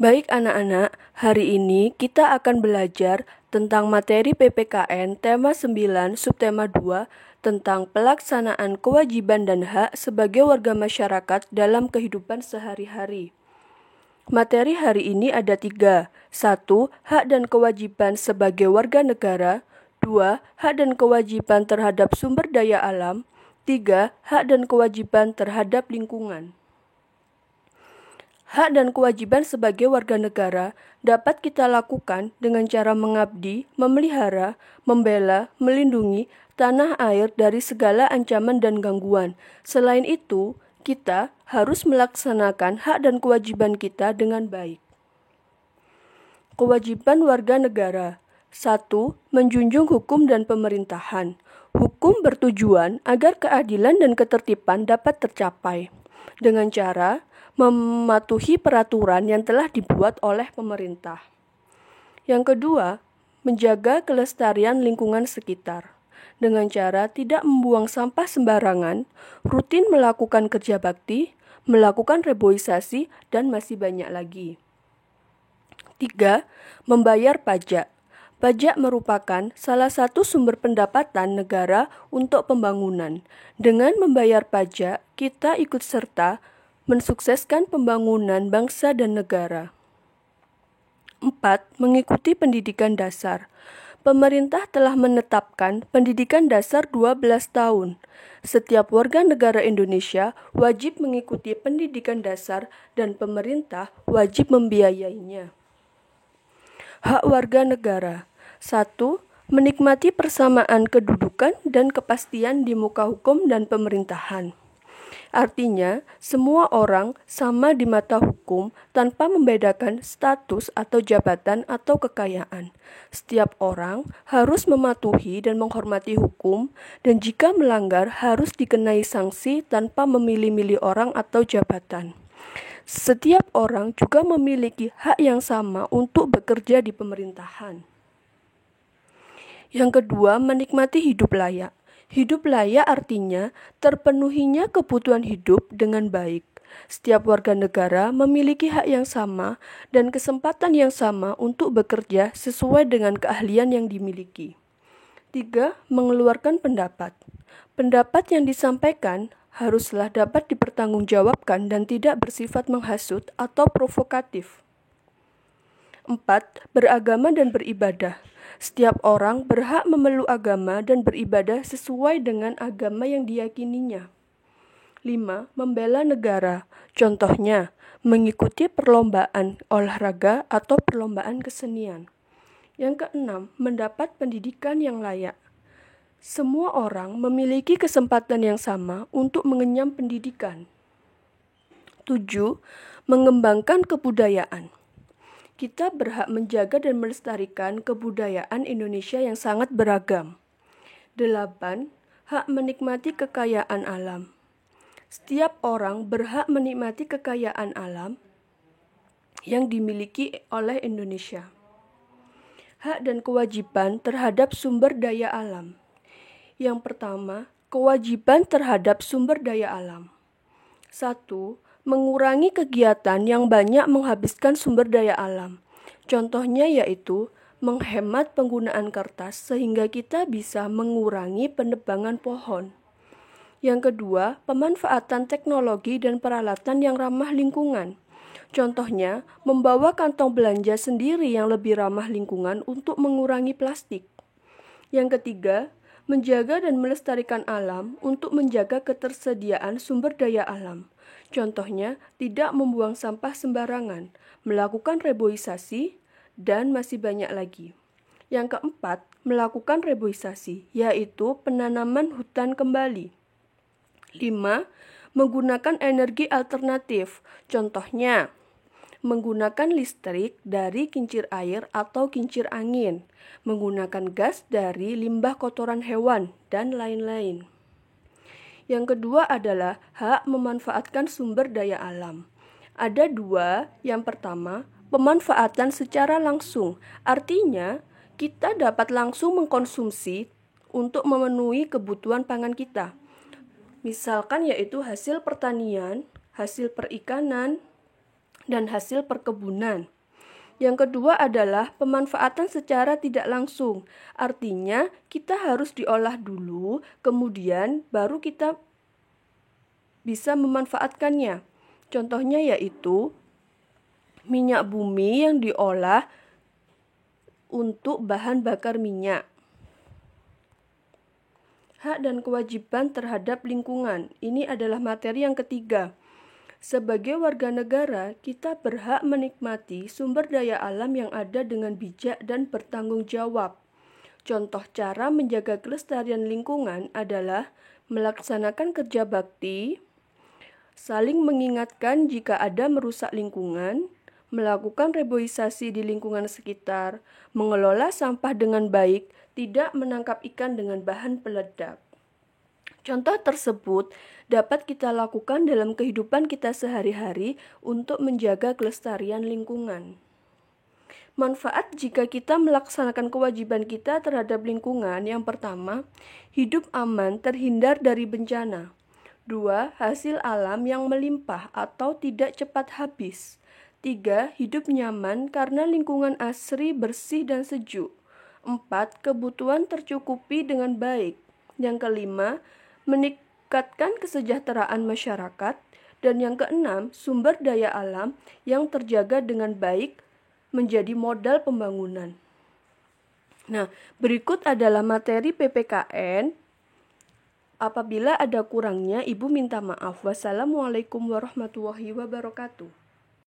Baik anak-anak, hari ini kita akan belajar tentang materi PPKN tema 9 subtema 2 tentang pelaksanaan kewajiban dan hak sebagai warga masyarakat dalam kehidupan sehari-hari. Materi hari ini ada 3. 1. Hak dan kewajiban sebagai warga negara. 2. Hak dan kewajiban terhadap sumber daya alam. 3. Hak dan kewajiban terhadap lingkungan. Hak dan kewajiban sebagai warga negara dapat kita lakukan dengan cara mengabdi, memelihara, membela, melindungi tanah air dari segala ancaman dan gangguan. Selain itu, kita harus melaksanakan hak dan kewajiban kita dengan baik. Kewajiban warga negara. 1. Menjunjung hukum dan pemerintahan. Hukum bertujuan agar keadilan dan ketertiban dapat tercapai dengan cara mematuhi peraturan yang telah dibuat oleh pemerintah. Yang kedua, menjaga kelestarian lingkungan sekitar dengan cara tidak membuang sampah sembarangan, rutin melakukan kerja bakti, melakukan reboisasi, dan masih banyak lagi. 3. Membayar pajak. Pajak merupakan salah satu sumber pendapatan negara untuk pembangunan. Dengan membayar pajak, kita ikut serta mensukseskan pembangunan bangsa dan negara. 4. Mengikuti pendidikan dasar. Pemerintah telah menetapkan pendidikan dasar 12 tahun. Setiap warga negara Indonesia wajib mengikuti pendidikan dasar dan pemerintah wajib membiayainya. Hak warga negara. 1. Menikmati persamaan kedudukan dan kepastian di muka hukum dan pemerintahan. Artinya, semua orang sama di mata hukum tanpa membedakan status atau jabatan atau kekayaan. Setiap orang harus mematuhi dan menghormati hukum, dan jika melanggar harus dikenai sanksi tanpa memilih-milih orang atau jabatan. Setiap orang juga memiliki hak yang sama untuk bekerja di pemerintahan. Yang kedua, menikmati hidup layak. Hidup layak artinya terpenuhinya kebutuhan hidup dengan baik. Setiap warga negara memiliki hak yang sama dan kesempatan yang sama untuk bekerja sesuai dengan keahlian yang dimiliki. 3. Mengeluarkan pendapat. Pendapat yang disampaikan haruslah dapat dipertanggungjawabkan dan tidak bersifat menghasut atau provokatif. 4. Beragama dan beribadah. Setiap orang berhak memeluk agama dan beribadah sesuai dengan agama yang diyakininya. 5. Membela negara. Contohnya, mengikuti perlombaan olahraga atau perlombaan kesenian. Yang keenam, mendapat pendidikan yang layak. Semua orang memiliki kesempatan yang sama untuk mengenyam pendidikan. 7. Mengembangkan kebudayaan. Kita berhak menjaga dan melestarikan kebudayaan Indonesia yang sangat beragam. 8. Hak menikmati kekayaan alam. Setiap orang berhak menikmati kekayaan alam yang dimiliki oleh Indonesia. Hak dan kewajiban terhadap sumber daya alam. Yang pertama, kewajiban terhadap sumber daya alam. 1. Mengurangi kegiatan yang banyak menghabiskan sumber daya alam. Contohnya yaitu menghemat penggunaan kertas sehingga kita bisa mengurangi penebangan pohon. Yang kedua, pemanfaatan teknologi dan peralatan yang ramah lingkungan. Contohnya, membawa kantong belanja sendiri yang lebih ramah lingkungan untuk mengurangi plastik. Yang ketiga, menjaga dan melestarikan alam untuk menjaga ketersediaan sumber daya alam. Contohnya, tidak membuang sampah sembarangan, melakukan reboisasi, dan masih banyak lagi. Yang keempat, melakukan reboisasi, yaitu penanaman hutan kembali. 5. Menggunakan energi alternatif. Contohnya, menggunakan listrik dari kincir air atau kincir angin, menggunakan gas dari limbah kotoran hewan, dan lain-lain. Yang kedua adalah hak memanfaatkan sumber daya alam. Ada 2. Yang pertama, pemanfaatan secara langsung. Artinya, kita dapat langsung mengkonsumsi untuk memenuhi kebutuhan pangan kita. Misalkan yaitu hasil pertanian, hasil perikanan, dan hasil perkebunan. Yang kedua adalah pemanfaatan secara tidak langsung. Artinya kita harus diolah dulu, kemudian baru kita bisa memanfaatkannya. Contohnya yaitu minyak bumi yang diolah untuk bahan bakar minyak. Hak dan kewajiban terhadap lingkungan. Ini adalah materi yang ketiga. Sebagai warga negara, kita berhak menikmati sumber daya alam yang ada dengan bijak dan bertanggung jawab. Contoh cara menjaga kelestarian lingkungan adalah melaksanakan kerja bakti, saling mengingatkan jika ada merusak lingkungan, melakukan reboisasi di lingkungan sekitar, mengelola sampah dengan baik, tidak menangkap ikan dengan bahan peledak. Contoh tersebut dapat kita lakukan dalam kehidupan kita sehari-hari untuk menjaga kelestarian lingkungan. Manfaat jika kita melaksanakan kewajiban kita terhadap lingkungan: yang pertama, hidup aman terhindar dari bencana. 2. Hasil alam yang melimpah atau tidak cepat habis. 3. Hidup nyaman karena lingkungan asri, bersih, dan sejuk. 4. Kebutuhan tercukupi dengan baik. Yang kelima, meningkatkan kesejahteraan masyarakat. Dan yang keenam, sumber daya alam yang terjaga dengan baik menjadi modal pembangunan. Nah, berikut adalah materi PPKN. Apabila ada kurangnya, Ibu minta maaf. Wassalamualaikum warahmatullahi wabarakatuh.